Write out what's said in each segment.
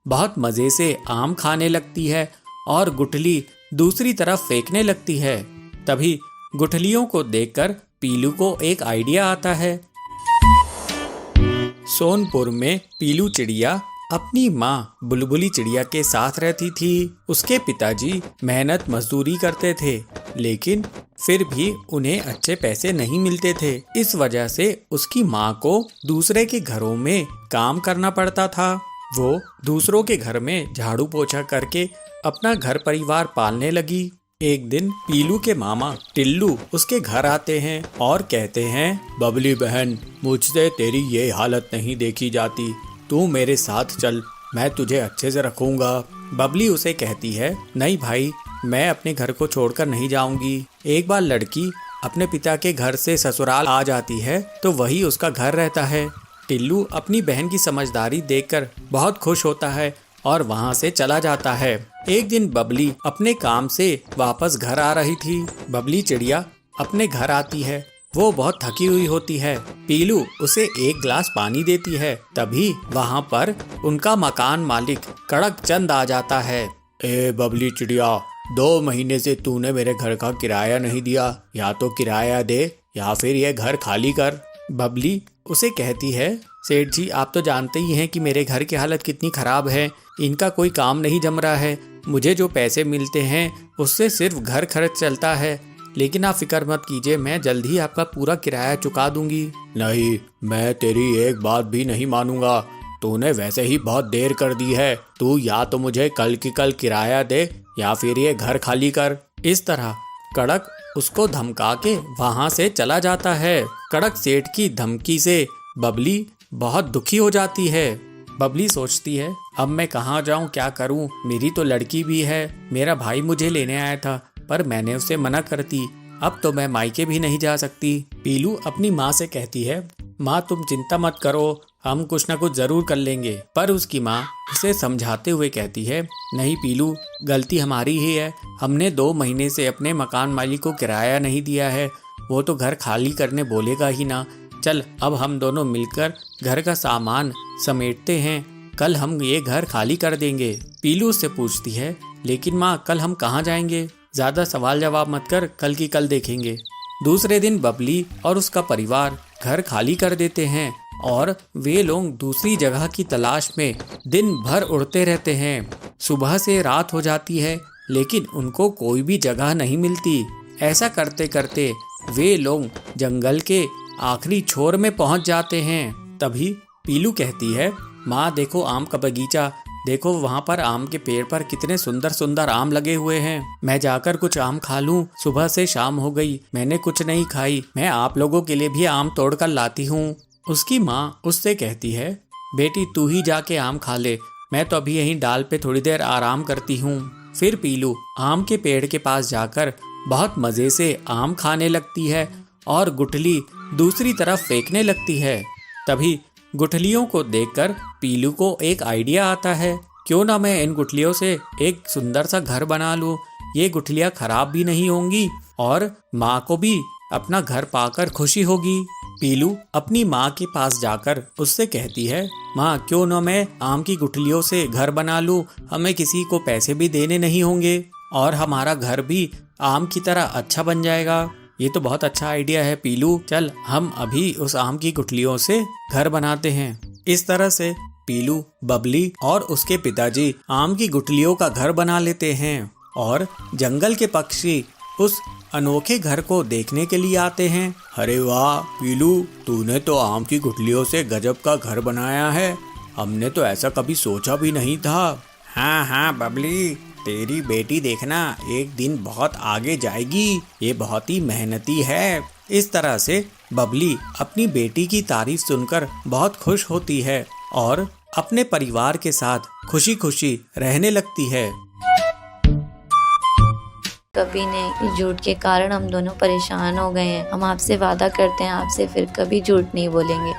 बहुत मजे से आम खाने लगती है और गुठली दूसरी तरफ फेंकने लगती है। तभी गुठलियों को देखकर पीलू को एक आइडिया आता है। सोनपुर में पीलू चिड़िया अपनी माँ बुलबुली चिड़िया के साथ रहती थी। उसके पिताजी मेहनत मजदूरी करते थे, लेकिन फिर भी उन्हें अच्छे पैसे नहीं मिलते थे। इस वजह से उसकी माँ को दूसरे के घरों में काम करना पड़ता था। वो दूसरों के घर में झाड़ू पोछा करके अपना घर परिवार पालने लगी। एक दिन पीलू के मामा टिल्लू उसके घर आते हैं और कहते हैं, बबली बहन, मुझसे तेरी ये हालत नहीं देखी जाती, तू मेरे साथ चल, मैं तुझे अच्छे से रखूंगा। बबली उसे कहती है, नहीं भाई, मैं अपने घर को छोड़कर नहीं जाऊंगी। एक बार लड़की अपने पिता के घर से ससुराल आ जाती है तो वही उसका घर रहता है। टिल्लू अपनी बहन की समझदारी देखकर बहुत खुश होता है और वहाँ से चला जाता है। एक दिन बबली अपने काम से वापस घर आ रही थी। बबली चिड़िया अपने घर आती है। वो बहुत थकी हुई होती है। पीलू उसे एक गिलास पानी देती है। तभी वहाँ पर उनका मकान मालिक कड़क चंद आ जाता है। ए बबली चिड़िया, 2 महीने से तूने मेरे घर का किराया नहीं दिया, या तो किराया दे या फिर ये घर खाली कर। बबली उसे कहती है, सेठ जी, आप तो जानते ही हैं कि मेरे घर की हालत कितनी खराब है। इनका कोई काम नहीं जम रहा है। मुझे जो पैसे मिलते हैं उससे सिर्फ घर खर्च चलता है। लेकिन आप फिक्र मत कीजिए, मैं जल्द ही आपका पूरा किराया चुका दूंगी। नहीं, मैं तेरी एक बात भी नहीं मानूंगा। तूने वैसे ही बहुत देर कर दी है। तू या तो मुझे कल की कल किराया दे या फिर ये घर खाली कर। इस तरह कड़क उसको धमका के वहाँ से चला जाता है। कड़क सेठ की धमकी से बबली बहुत दुखी हो जाती है। बबली सोचती है, अब मैं कहाँ जाऊँ, क्या करूँ, मेरी तो लड़की भी है। मेरा भाई मुझे लेने आया था पर मैंने उसे मना कर दी। अब तो मैं मायके भी नहीं जा सकती। पीलू अपनी माँ से कहती है, माँ तुम चिंता मत करो, हम कुछ न कुछ जरूर कर लेंगे। पर उसकी माँ उसे समझाते हुए कहती है, नहीं पीलू, गलती हमारी ही है। हमने 2 महीने से अपने मकान मालिक को किराया नहीं दिया है। वो तो घर खाली करने बोलेगा ही ना। चल अब हम दोनों मिलकर घर का सामान समेटते हैं, कल हम ये घर खाली कर देंगे। पीलू उससे पूछती है, लेकिन माँ कल हम कहाँ जाएंगे? ज्यादा सवाल जवाब मत कर, कल की कल देखेंगे। दूसरे दिन बबली और उसका परिवार घर खाली कर देते हैं और वे लोग दूसरी जगह की तलाश में दिन भर उड़ते रहते हैं। सुबह से रात हो जाती है लेकिन उनको कोई भी जगह नहीं मिलती। ऐसा करते करते वे लोग जंगल के आखिरी छोर में पहुंच जाते हैं। तभी पीलू कहती है, माँ देखो आम का बगीचा, देखो वहाँ पर आम के पेड़ पर कितने सुंदर सुंदर आम लगे हुए हैं। मैं जाकर कुछ आम खा लूं। सुबह से शाम हो गई, मैंने कुछ नहीं खाई। मैं आप लोगों के लिए भी आम तोड़ कर लाती हूँ। उसकी माँ उससे कहती है, बेटी तू ही जाके आम खा ले, मैं तो अभी यहीं डाल पे थोड़ी देर आराम करती हूँ। फिर पीलू आम के पेड़ के पास जाकर बहुत मजे से आम खाने लगती है और गुठली दूसरी तरफ फेंकने लगती है। तभी गुठलियों को देखकर पीलू को एक आइडिया आता है, क्यों ना मैं इन गुठलियों से एक सुंदर सा घर बना लूं। ये गुठलियां खराब भी नहीं होंगी और माँ को भी अपना घर पाकर खुशी होगी। पीलू अपनी माँ के पास जाकर उससे कहती है, माँ क्यों ना मैं आम की गुठलियों से घर बना लूं, हमें किसी को पैसे भी देने नहीं होंगे और हमारा घर भी आम की तरह अच्छा बन जाएगा। ये तो बहुत अच्छा आइडिया है पीलू, चल हम अभी उस आम की गुठलियों से घर बनाते हैं। इस तरह से पीलू, बबली और उसके पिताजी आम की गुठलियों का घर बना लेते हैं और जंगल के पक्षी उस अनोखे घर को देखने के लिए आते हैं। अरे वाह पीलू, तूने तो आम की गुठलियों से गजब का घर बनाया है, हमने तो ऐसा कभी सोचा भी नहीं था। हाँ हाँ बबली, तेरी बेटी देखना एक दिन बहुत आगे जाएगी, ये बहुत ही मेहनती है। इस तरह से बबली अपनी बेटी की तारीफ सुनकर बहुत खुश होती है और अपने परिवार के साथ खुशी खुशी रहने लगती है। कभी नहीं, इस झूठ के कारण हम दोनों परेशान हो गए हैं। हम आपसे वादा करते हैं आपसे फिर कभी झूठ नहीं बोलेंगे।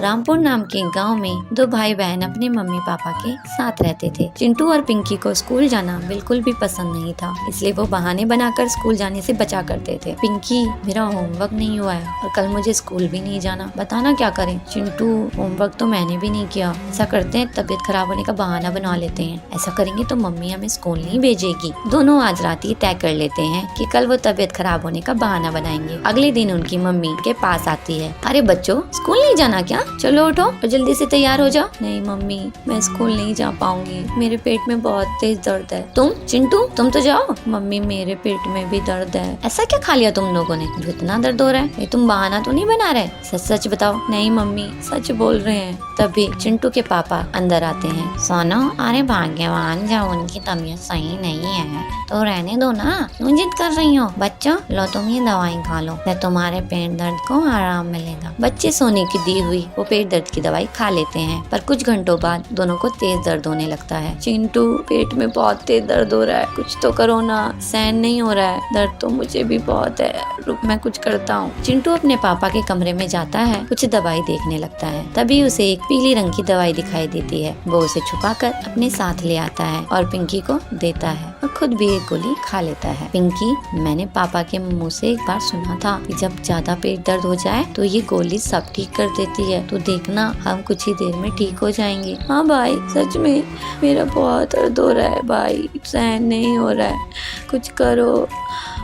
रामपुर नाम के गांव में दो भाई बहन अपने मम्मी पापा के साथ रहते थे। चिंटू और पिंकी को स्कूल जाना बिल्कुल भी पसंद नहीं था, इसलिए वो बहाने बनाकर स्कूल जाने से बचा करते थे। पिंकी, मेरा होमवर्क नहीं हुआ है और कल मुझे स्कूल भी नहीं जाना, बताना क्या करें। चिंटू, होमवर्क तो मैंने भी नहीं किया। ऐसा करते हैं, तबीयत खराब होने का बहाना बना लेते हैं। ऐसा करेंगे तो मम्मी हमें स्कूल नहीं भेजेगी। दोनों आज रात ही तय कर लेते हैं कि कल वो तबीयत खराब होने का बहाना बनाएंगे। अगले दिन उनकी मम्मी के पास आती है। अरे बच्चों, स्कूल नहीं जाना क्या? चलो उठो और जल्दी से तैयार हो जाओ। नहीं मम्मी, मैं स्कूल नहीं जा पाऊंगी, मेरे पेट में बहुत तेज दर्द है। तुम चिंटू, तुम तो जाओ। मम्मी, मेरे पेट में भी दर्द है। ऐसा क्या खा लिया तुम लोगों ने जो इतना दर्द हो रहा है? ये तुम बहाना तो नहीं बना रहे? सच सच बताओ। नहीं मम्मी, सच बोल रहे हैं। तभी चिंटू के पापा अंदर आते हैं। सोनो, अरे भाग्यवान, जब उनकी तबीयत सही नहीं है तो रहने दो ना, क्यों जिद कर रही हो? बच्चों, लो तुम ये दवाई खा लो, तुम्हारे पेट दर्द को आराम मिलेगा। बच्चे सोने की दी हुई वो पेट दर्द की दवाई खा लेते हैं, पर कुछ घंटों बाद दोनों को तेज दर्द होने लगता है। चिंटू, पेट में बहुत तेज दर्द हो रहा है, कुछ तो करो ना, सहन नहीं हो रहा है, दर्द तो मुझे भी बहुत है, रुक मैं कुछ करता हूँ। चिंटू अपने पापा के कमरे में जाता है, कुछ दवाई देखने लगता है। तभी उसे एक पीली रंग की दवाई दिखाई देती है। वो उसे छुपाकर अपने साथ ले आता है और पिंकी को देता है और खुद भी एक गोली खा लेता है। पिंकी, मैंने पापा के मुंह से एक बार सुना था कि जब ज्यादा पेट दर्द हो जाए तो ये गोली सब ठीक कर देती है, तो देखना हम कुछ ही देर में ठीक हो जाएंगे। हाँ भाई, सच में मेरा बहुत दर्द हो रहा है भाई, सहन नहीं हो रहा है, कुछ करो,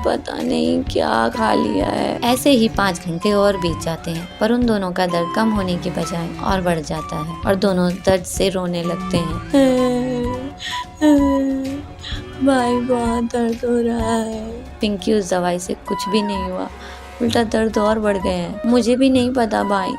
पता नहीं क्या खा लिया है। ऐसे ही 5 घंटे और बीत जाते हैं, पर उन दोनों का दर्द कम होने की बजाय और बढ़ जाता है और दोनों दर्द से रोने लगते हैं। भाई, बहुत दर्द हो रहा है। पिंकी, उस दवाई से कुछ भी नहीं हुआ, उल्टा दर्द और बढ़ गए हैं। मुझे भी नहीं पता भाई,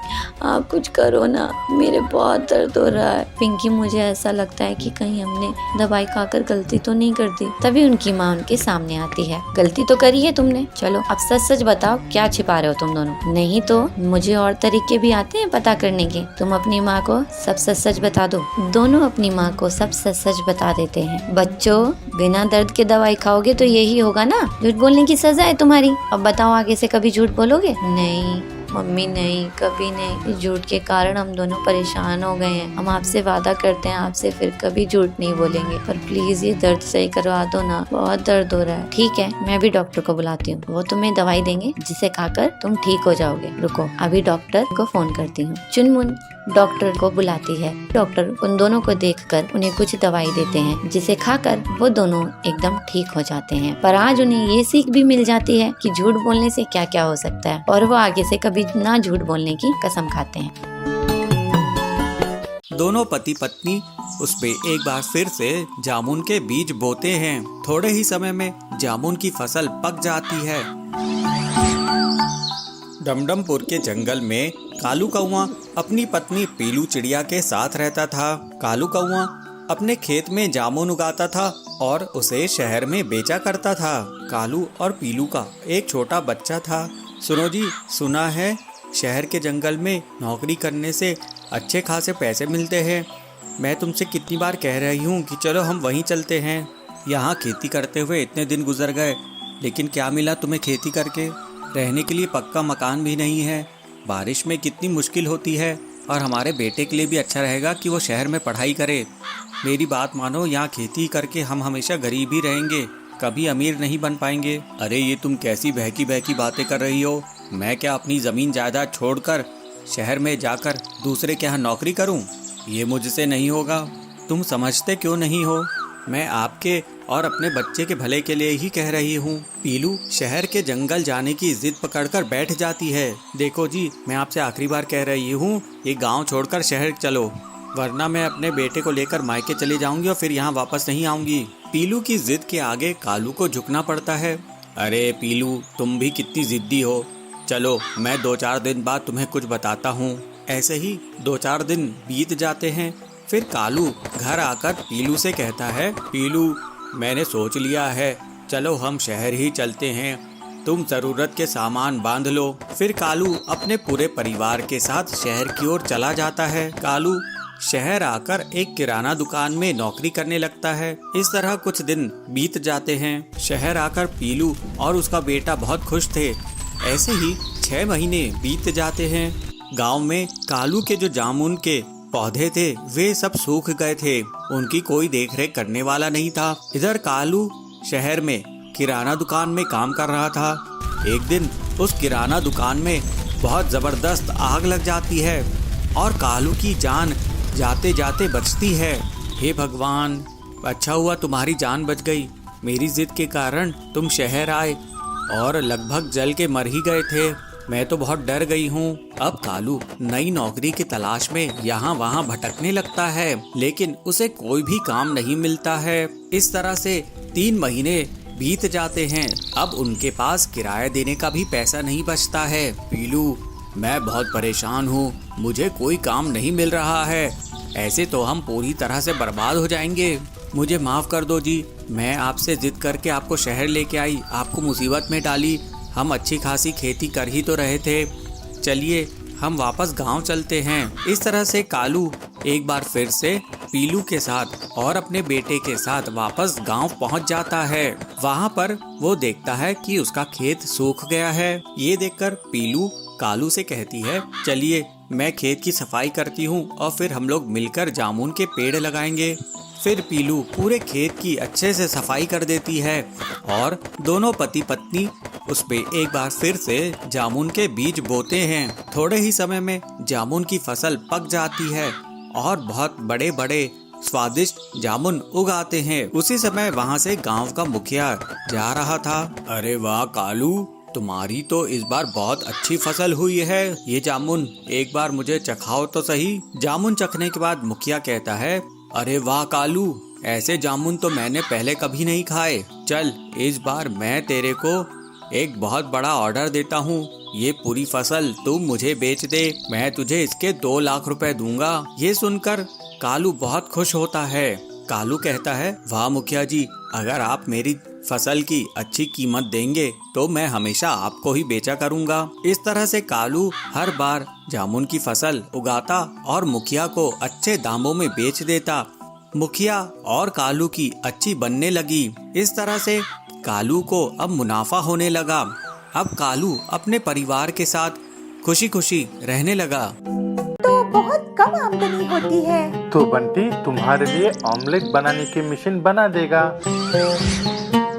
आप कुछ करो ना, मेरे बहुत दर्द हो रहा है। पिंकी, मुझे ऐसा लगता है कि कहीं हमने दवाई खाकर गलती तो नहीं कर दी। तभी उनकी माँ उनके सामने आती है। गलती तो करी है तुमने, चलो अब सच सच बताओ, क्या छिपा रहे हो तुम दोनों? नहीं तो मुझे और तरीके भी आते हैं पता करने के, तुम अपनी माँ को सब सच सच बता दो। दोनों अपनी माँ को सब सच सच बता देते हैं। बच्चों, बिना दर्द के दवाई खाओगे तो यही होगा ना, झूठ बोलने की सजा है तुम्हारी। अब बताओ, आगे से कभी झूठ बोलोगे? नहीं मम्मी, नहीं, कभी नहीं। इस झूठ के कारण हम दोनों परेशान हो गए हैं। हम आपसे वादा करते हैं आपसे फिर कभी झूठ नहीं बोलेंगे, पर प्लीज ये दर्द सही करवा दो ना, बहुत दर्द हो रहा है। ठीक है, मैं भी डॉक्टर को बुलाती हूँ, वो तुम्हें दवाई देंगे जिसे खाकर तुम ठीक हो जाओगे। रुको, अभी डॉक्टर को फोन करती हूँ। चुनमुन डॉक्टर को बुलाती है। डॉक्टर उन दोनों को देखकर उन्हें कुछ दवाई देते हैं, जिसे खाकर वो दोनों एकदम ठीक हो जाते हैं। पर आज उन्हें ये सीख भी मिल जाती है कि झूठ बोलने से क्या क्या हो सकता है, और वो आगे से कभी ना झूठ बोलने की कसम खाते हैं। दोनों पति पत्नी उस पे एक बार फिर से जामुन के बीज बोते हैं। थोड़े ही समय में जामुन की फसल पक जाती है। डमडमपुर के जंगल में कालू कौआ अपनी पत्नी पीलू चिड़िया के साथ रहता था। कालू कौआ अपने खेत में जामुन उगाता था और उसे शहर में बेचा करता था। कालू और पीलू का एक छोटा बच्चा था। सुनो जी, सुना है शहर के जंगल में नौकरी करने से अच्छे खासे पैसे मिलते हैं। मैं तुमसे कितनी बार कह रही हूँ कि चलो हम वहीं चलते हैं। यहाँ खेती करते हुए इतने दिन गुजर गए, लेकिन क्या मिला तुम्हें खेती करके? रहने के लिए पक्का मकान भी नहीं है, बारिश में कितनी मुश्किल होती है, और हमारे बेटे के लिए भी अच्छा रहेगा कि वो शहर में पढ़ाई करे। मेरी बात मानो, यहाँ खेती करके हम हमेशा गरीब ही रहेंगे, कभी अमीर नहीं बन पाएंगे। अरे ये तुम कैसी बहकी बहकी बातें कर रही हो? मैं क्या अपनी ज़मीन जायदाद छोड़कर शहर में जाकर दूसरे के यहाँ नौकरी करूँ? ये मुझसे नहीं होगा। तुम समझते क्यों नहीं हो? मैं आपके और अपने बच्चे के भले के लिए ही कह रही हूँ। पीलू शहर के जंगल जाने की जिद पकड़कर बैठ जाती है। देखो जी, मैं आपसे आखिरी बार कह रही हूँ, ये गांव छोड़कर शहर चलो, वरना मैं अपने बेटे को लेकर मायके चली जाऊंगी और फिर यहाँ वापस नहीं आऊंगी। पीलू की जिद के आगे कालू को झुकना पड़ता है। अरे पीलू, तुम भी कितनी जिद्दी हो। चलो, मैं 2-4 दिन बाद तुम्हें कुछ बताता हूँ। ऐसे ही 2-4 दिन बीत जाते हैं। फिर कालू घर आकर पीलू से कहता है, पीलू मैंने सोच लिया है, चलो हम शहर ही चलते हैं, तुम जरूरत के सामान बांध लो। फिर कालू अपने पूरे परिवार के साथ शहर की ओर चला जाता है। कालू शहर आकर एक किराना दुकान में नौकरी करने लगता है। इस तरह कुछ दिन बीत जाते हैं। शहर आकर पीलू और उसका बेटा बहुत खुश थे। ऐसे ही 6 महीने बीत जाते हैं। गांव में कालू के जो जामुन के पौधे थे वे सब सूख गए थे। उनकी कोई देखरेख करने वाला नहीं था। इधर कालू शहर में किराना दुकान में काम कर रहा था। एक दिन उस किराना दुकान में बहुत जबरदस्त आग लग जाती है और कालू की जान जाते जाते बचती है। हे भगवान, अच्छा हुआ तुम्हारी जान बच गई। मेरी जिद के कारण तुम शहर आए और लगभग जल के मर ही गए थे। मैं तो बहुत डर गई हूँ। अब कालू नई नौकरी की तलाश में यहाँ वहाँ भटकने लगता है, लेकिन उसे कोई भी काम नहीं मिलता है। इस तरह से 3 महीने बीत जाते हैं। अब उनके पास किराया देने का भी पैसा नहीं बचता है। पीलू, मैं बहुत परेशान हूँ, मुझे कोई काम नहीं मिल रहा है। ऐसे तो हम पूरी तरह से बर्बाद हो जाएंगे। मुझे माफ कर दो जी, मैं आपसे जिद करके आपको शहर लेके आई, आपको मुसीबत में डाली। हम अच्छी खासी खेती कर ही तो रहे थे। चलिए हम वापस गांव चलते हैं। इस तरह से कालू एक बार फिर से पीलू के साथ और अपने बेटे के साथ वापस गांव पहुंच जाता है। वहां पर वो देखता है कि उसका खेत सूख गया है। ये देखकर पीलू कालू से कहती है, चलिए मैं खेत की सफाई करती हूँ और फिर हम लोग मिलकर जामुन के पेड़ लगाएंगे। फिर पीलू पूरे खेत की अच्छे से सफाई कर देती है और दोनों पति पत्नी उस पे एक बार फिर से जामुन के बीज बोते हैं। थोड़े ही समय में जामुन की फसल पक जाती है और बहुत बड़े बड़े स्वादिष्ट जामुन उगाते हैं। उसी समय वहाँ से गांव का मुखिया जा रहा था। अरे वाह कालू, तुम्हारी तो इस बार बहुत अच्छी फसल हुई है। ये जामुन एक बार मुझे चखाओ तो सही। जामुन चखने के बाद मुखिया कहता है, अरे वाह कालू, ऐसे जामुन तो मैंने पहले कभी नहीं खाए। चल इस बार मैं तेरे को एक बहुत बड़ा ऑर्डर देता हूँ। ये पूरी फसल तू मुझे बेच दे, मैं तुझे इसके 2 लाख रुपए दूंगा। ये सुनकर कालू बहुत खुश होता है। कालू कहता है, वाह मुखिया जी, अगर आप मेरी फसल की अच्छी कीमत देंगे तो मैं हमेशा आपको ही बेचा करूंगा। इस तरह से कालू हर बार जामुन की फसल उगाता और मुखिया को अच्छे दामों में बेच देता। मुखिया और कालू की अच्छी बनने लगी। इस तरह से कालू को अब मुनाफा होने लगा। अब कालू अपने परिवार के साथ खुशी खुशी रहने लगा। तो बहुत कम आमदनी होती है। तो बंटी तुम्हारे लिए ऑमलेट बनाने की मशीन बना देगा।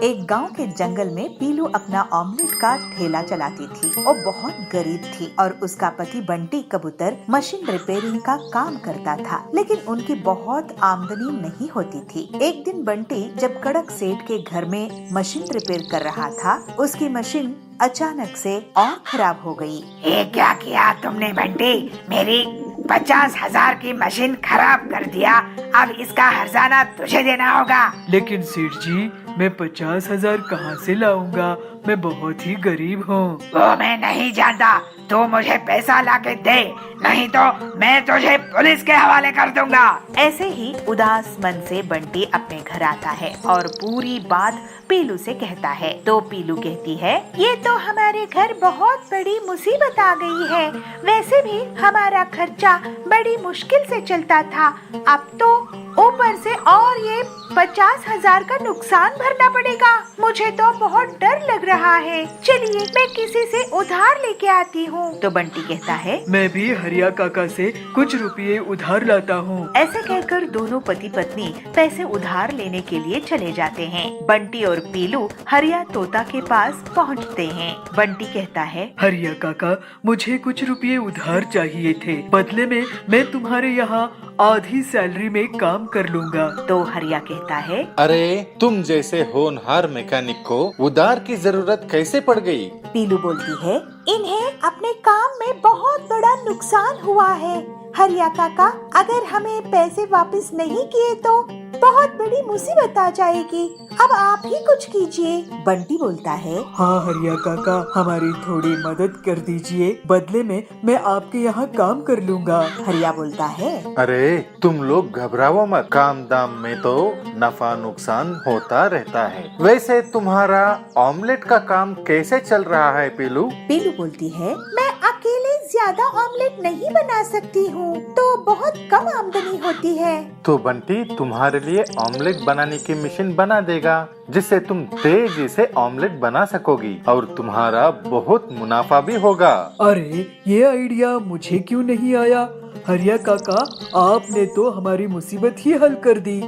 एक गांव के जंगल में पीलू अपना ऑमलेट का ठेला चलाती थी। वो बहुत गरीब थी और उसका पति बंटी कबूतर मशीन रिपेयरिंग का काम करता था, लेकिन उनकी बहुत आमदनी नहीं होती थी। एक दिन बंटी जब कड़क सेठ के घर में मशीन रिपेयर कर रहा था, उसकी मशीन अचानक से और खराब हो गई। ये क्या किया तुमने बंटी? मेरी 50,000 की मशीन खराब कर दिया। अब इसका हर्जाना तुझे देना होगा। लेकिन सेठ जी, मैं 50,000 कहाँ से लाऊंगा? मैं बहुत ही गरीब हूँ। वो मैं नहीं जानता, तू मुझे पैसा लाके दे, नहीं तो मैं तुझे पुलिस के हवाले कर दूंगा। ऐसे ही उदास मन से बंटी अपने घर आता है और पूरी बात पीलू से कहता है। तो पीलू कहती है, ये तो हमारे घर बहुत बड़ी मुसीबत आ गई है। वैसे भी हमारा खर्चा बड़ी मुश्किल से चलता था, अब तो ऊपर से और ये 50,000 का नुकसान भरना पड़ेगा। मुझे तो बहुत डर लग रहा है। चलिए मैं किसी से उधार लेके आती हूँ। तो बंटी कहता है, मैं भी हरिया काका से कुछ रुपये उधार लाता हूँ। ऐसे कहकर दोनों पति पत्नी पैसे उधार लेने के लिए चले जाते हैं। बंटी और पीलू हरिया तोता के पास पहुँचते हैं। बंटी कहता है, हरिया काका, मुझे कुछ रुपये उधार चाहिए थे, बदले में मैं तुम्हारे यहाँ आधी सैलरी में काम कर लूँगा। तो हरिया कहता है, अरे तुम जैसे होनहार मैकेनिक को उधार की जरूरत कैसे पड़ गई? पीलू बोलती है, इन्हें अपने काम में बहुत बड़ा नुकसान हुआ है। हरिया काका, अगर हमें पैसे वापस नहीं किए तो बहुत बड़ी मुसीबत आ जाएगी। अब आप ही कुछ कीजिए। बंटी बोलता है, हाँ हरिया काका, हमारी थोड़ी मदद कर दीजिए, बदले में मैं आपके यहाँ काम कर लूँगा। हरिया बोलता है, अरे तुम लोग घबराओ मत, काम दाम में तो नफा नुकसान होता रहता है। वैसे तुम्हारा ऑमलेट का काम कैसे चल रहा है पीलू? पीलू बोलती है, मैं अकेले ज्यादा ऑमलेट नहीं बना सकती हूँ, तो बहुत कम आमदनी होती है। तो बंटी तुम्हारे लिए ऑमलेट बनाने की मशीन बना देगा, जिससे तुम तेजी से ऑमलेट बना सकोगी और तुम्हारा बहुत मुनाफा भी होगा। अरे ये आइडिया मुझे क्यों नहीं आया? हरिया काका, आपने तो हमारी मुसीबत ही हल कर दी।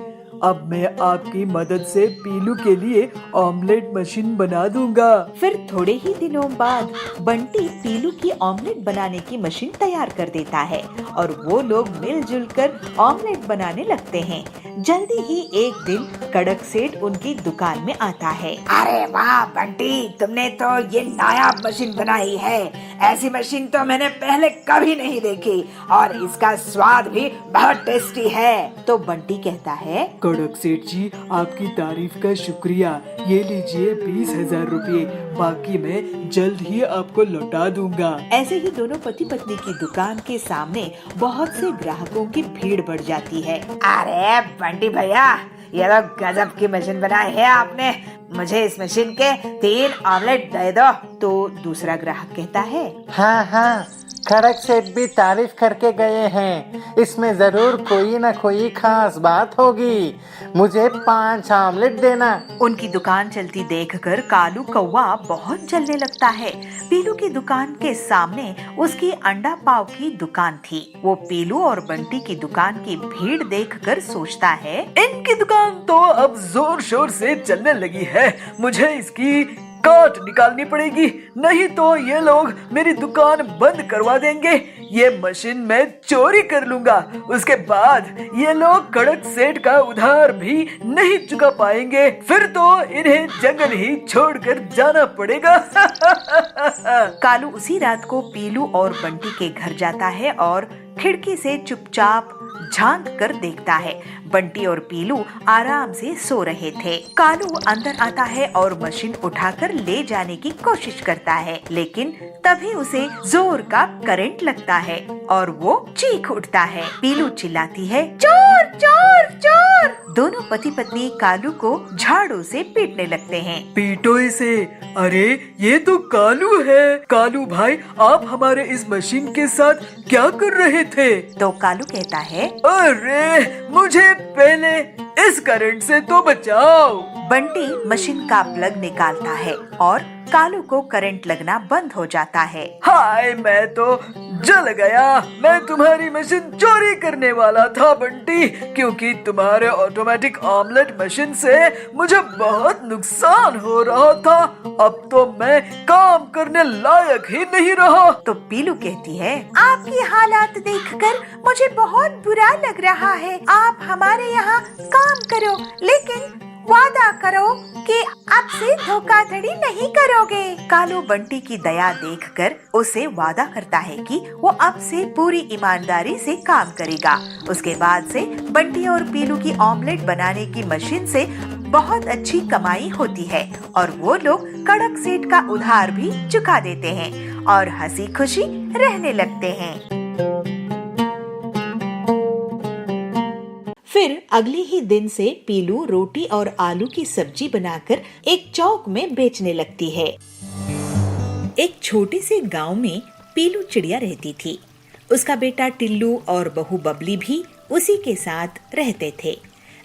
अब मैं आपकी मदद से पीलू के लिए ऑमलेट मशीन बना दूंगा। फिर थोड़े ही दिनों बाद बंटी पीलू की ऑमलेट बनाने की मशीन तैयार कर देता है और वो लोग मिलजुल कर ऑमलेट बनाने लगते हैं। जल्दी ही एक दिन कड़क सेठ उनकी दुकान में आता है। अरे वाह बंटी, तुमने तो ये नायाब मशीन बनाई है। ऐसी मशीन तो मैंने पहले कभी नहीं देखी और इसका स्वाद भी बहुत टेस्टी है। तो बंटी कहता है, कड़क सेठ जी, आपकी तारीफ का शुक्रिया। ये लीजिए 20,000 रुपये, बाकी मैं जल्द ही आपको लौटा दूंगा। ऐसे ही दोनों पति पत्नी की दुकान के सामने बहुत से ग्राहकों की भीड़ बढ़ जाती है। अरे बंटी भैया, ये तो गजब की मशीन बनाई है आपने। मुझे इस मशीन के 3 ऑमलेट दे दो। तो दूसरा ग्राहक कहता है, हाँ हाँ, कड़क सेठ भी तारीफ करके गए हैं, इसमें जरूर कोई न कोई खास बात होगी। मुझे 5 ऑमलेट देना। उनकी दुकान चलती देखकर कालू कौवा बहुत जलने लगता है। पीलू की दुकान के सामने उसकी अंडा पाव की दुकान थी। वो पीलू और बंटी की दुकान की भीड़ देखकर सोचता है, इनकी दुकान तो अब जोर शोर से चलने लगी है, मुझे इसकी काट निकालनी पड़ेगी, नहीं तो ये लोग मेरी दुकान बंद करवा देंगे। ये मशीन मैं चोरी कर लूंगा, उसके बाद ये लोग कड़क सेठ का उधार भी नहीं चुका पाएंगे, फिर तो इन्हें जंगल ही छोड़कर जाना पड़ेगा। कालू उसी रात को पीलू और बंटी के घर जाता है और खिड़की से चुपचाप झांक कर देखता है। बंटी और पीलू आराम से सो रहे थे। कालू अंदर आता है और मशीन उठाकर ले जाने की कोशिश करता है, लेकिन तभी उसे जोर का करंट लगता है और वो चीख उठता है। पीलू चिल्लाती है, चोर चोर चोर। दोनों पति पत्नी कालू को झाड़ू से पीटने लगते हैं। पीटो इसे। अरे ये तो कालू है। कालू भाई, आप हमारे इस मशीन के साथ क्या कर रहे थे? तो कालू कहता है, अरे मुझे पहले इस करंट से तो बचाओ। बंटी मशीन का प्लग निकालता है और कालू को करंट लगना बंद हो जाता है। हाय, मैं तो जल गया। मैं तुम्हारी मशीन चोरी करने वाला था बंटी, क्योंकि तुम्हारे ऑटोमेटिक ऑमलेट मशीन से मुझे बहुत नुकसान हो रहा था। अब तो मैं काम करने लायक ही नहीं रहा। तो पीलू कहती है, आपकी हालात देखकर मुझे बहुत बुरा लग रहा है। आप हमारे यहाँ काम करो, लेकिन वादा करो कि अब से धोखाधड़ी नहीं करोगे। कालू बंटी की दया देखकर उसे वादा करता है कि वो अब से पूरी ईमानदारी से काम करेगा। उसके बाद से बंटी और पीलू की ऑमलेट बनाने की मशीन से बहुत अच्छी कमाई होती है और वो लोग कड़क सेठ का उधार भी चुका देते हैं और हंसी खुशी रहने लगते हैं। फिर अगले ही दिन से पीलू रोटी और आलू की सब्जी बनाकर एक चौक में बेचने लगती है। एक छोटे से गांव में पीलू चिड़िया रहती थी। उसका बेटा टिल्लू और बहू बबली भी उसी के साथ रहते थे।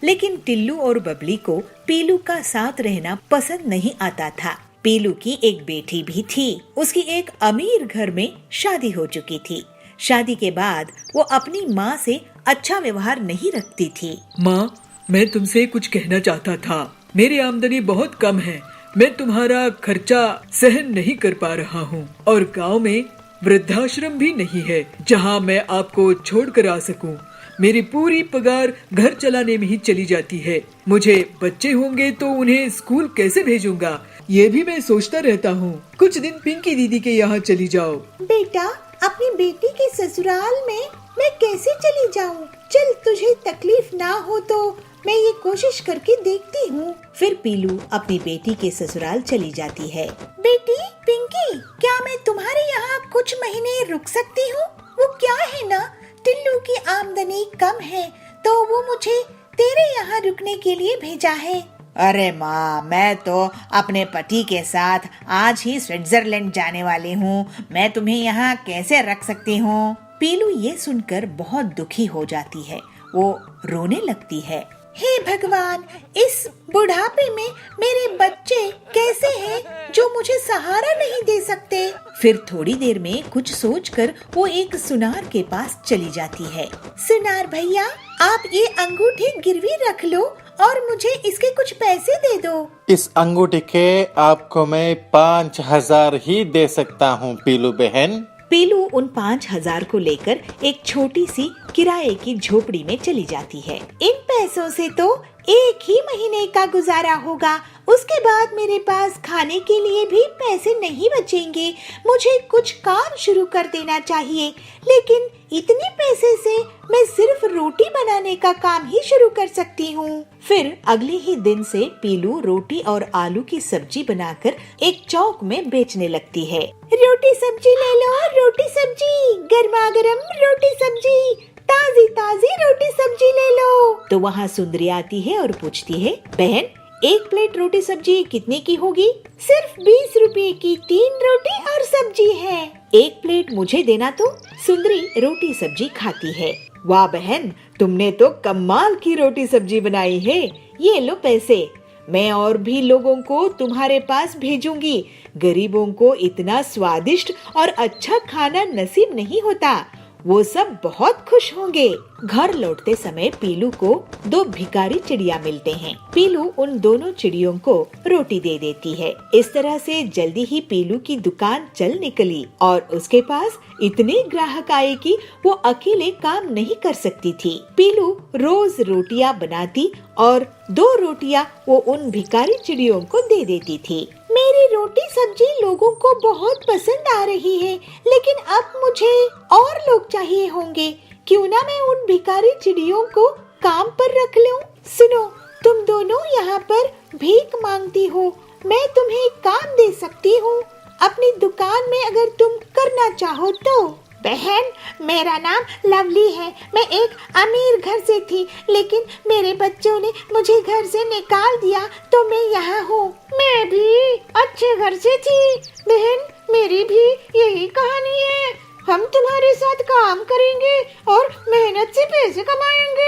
लेकिन टिल्लू और बबली को पीलू का साथ रहना पसंद नहीं आता था। पीलू की एक बेटी भी थी। उसकी एक अमीर घर में शादी हो चुकी थी। शादी के बाद वो अपनी माँ से अच्छा व्यवहार नहीं रखती थी। माँ, मैं तुमसे कुछ कहना चाहता था। मेरी आमदनी बहुत कम है, मैं तुम्हारा खर्चा सहन नहीं कर पा रहा हूँ और गांव में वृद्धाश्रम भी नहीं है जहाँ मैं आपको छोड़ कर आ सकूं। मेरी पूरी पगार घर चलाने में ही चली जाती है। मुझे बच्चे होंगे तो उन्हें स्कूल कैसे भेजूंगा, ये भी मैं सोचता रहता हूँ। कुछ दिन पिंकी दीदी के यहाँ चली जाओ। बेटा, अपनी बेटी के ससुराल में मैं कैसे चली जाऊं? चल, तुझे तकलीफ ना हो तो मैं ये कोशिश करके देखती हूँ। फिर पीलू अपनी बेटी के ससुराल चली जाती है। बेटी पिंकी, क्या मैं तुम्हारे यहाँ कुछ महीने रुक सकती हूँ? वो क्या है ना, टिल्लू की आमदनी कम है तो वो मुझे तेरे यहाँ रुकने के लिए भेजा है। अरे माँ, मैं तो अपने पति के साथ आज ही स्विट्जरलैंड जाने वाली हूँ। मैं तुम्हें यहाँ कैसे रख सकती हूँ? पीलू ये सुनकर बहुत दुखी हो जाती है। वो रोने लगती है। हे भगवान, इस बुढ़ापे में मेरे बच्चे कैसे हैं जो मुझे सहारा नहीं दे सकते। फिर थोड़ी देर में कुछ सोचकर वो एक सुनार के पास चली जाती है। सुनार भैया, आप ये अंगूठी गिरवी रख लो और मुझे इसके कुछ पैसे दे दो। इस अंगूठी के आपको मैं 5,000 ही दे सकता हूँ पीलू बहन। पीलू उन 5,000 को लेकर एक छोटी सी किराए की झोपड़ी में चली जाती है। इन पैसों से तो एक ही महीने का गुजारा होगा। उसके बाद मेरे पास खाने के लिए भी पैसे नहीं बचेंगे। मुझे कुछ काम शुरू कर देना चाहिए, लेकिन इतने पैसे से मैं सिर्फ रोटी बनाने का काम ही शुरू कर सकती हूँ। फिर अगले ही दिन से पीलू रोटी और आलू की सब्जी बनाकर एक चौक में बेचने लगती है। रोटी सब्जी ले लो, रोटी सब्जी, गर्मा गर्म रोटी सब्जी, ताजी ताजी रोटी सब्जी ले लो। तो वहाँ सुंदरी आती है और पूछती है, बहन, एक प्लेट रोटी सब्जी कितने की होगी? सिर्फ 20 रुपए की 3 रोटी और सब्जी है। एक प्लेट मुझे देना। तो सुंदरी रोटी सब्जी खाती है। वाह बहन, तुमने तो कमाल की रोटी सब्जी बनाई है। ये लो पैसे, मैं और भी लोगों को तुम्हारे पास भेजूंगी। गरीबों को इतना स्वादिष्ट और अच्छा खाना नसीब नहीं होता। वो सब बहुत खुश होंगे। घर लौटते समय पीलू को 2 भिखारी चिड़िया मिलते हैं। पीलू उन दोनों चिड़ियों को रोटी दे देती है। इस तरह से जल्दी ही पीलू की दुकान चल निकली और उसके पास इतने ग्राहक आए कि वो अकेले काम नहीं कर सकती थी। पीलू रोज रोटियां बनाती और 2 रोटियां वो उन भिखारी चिड़ियों को दे देती थी। मेरी रोटी सब्जी लोगों को बहुत पसंद आ रही है, लेकिन अब मुझे और लोग चाहिए होंगे। क्यों ना मैं उन भिखारी चिड़ियों को काम पर रख लूं? सुनो, तुम दोनों यहाँ पर भीख मांगती हो, मैं तुम्हें काम दे सकती हूँ अपनी दुकान में, अगर तुम करना चाहो तो। बहन, मेरा नाम लवली है। मैं एक अमीर घर से थी, लेकिन मेरे बच्चों ने मुझे घर से निकाल दिया तो मैं यहाँ हूँ। मैं भी अच्छे घर से थी बहन, मेरी भी यही कहानी है। हम तुम्हारे साथ काम करेंगे और मेहनत से पैसे कमाएंगे।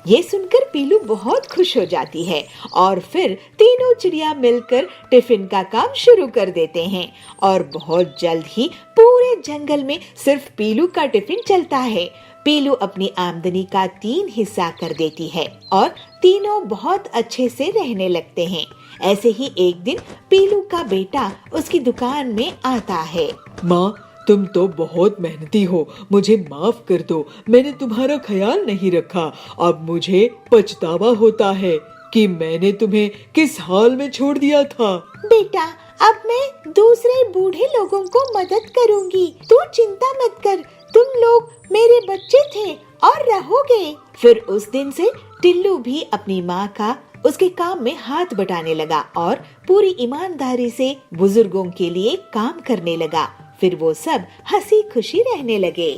ये सुनकर पीलू बहुत खुश हो जाती है और फिर तीनों चिड़िया मिलकर टिफिन का काम शुरू कर देते हैं और बहुत जल्द ही पूरे जंगल में सिर्फ पीलू का टिफिन चलता है। पीलू अपनी आमदनी का 3 हिस्सा कर देती है और तीनों बहुत अच्छे से रहने लगते हैं। ऐसे ही एक दिन पीलू का बेटा उसकी दुकान में आता है। माँ, तुम तो बहुत मेहनती हो, मुझे माफ कर दो। मैंने तुम्हारा ख्याल नहीं रखा। अब मुझे पछतावा होता है कि मैंने तुम्हें किस हाल में छोड़ दिया था। बेटा, अब मैं दूसरे बूढ़े लोगों को मदद करूंगी। तू चिंता मत कर, तुम लोग मेरे बच्चे थे और रहोगे। फिर उस दिन से टिल्लू भी अपनी माँ का उसके काम में हाथ बटाने लगा और पूरी ईमानदारी से बुजुर्गों के लिए काम करने लगा। फिर वो सब हंसी खुशी रहने लगे।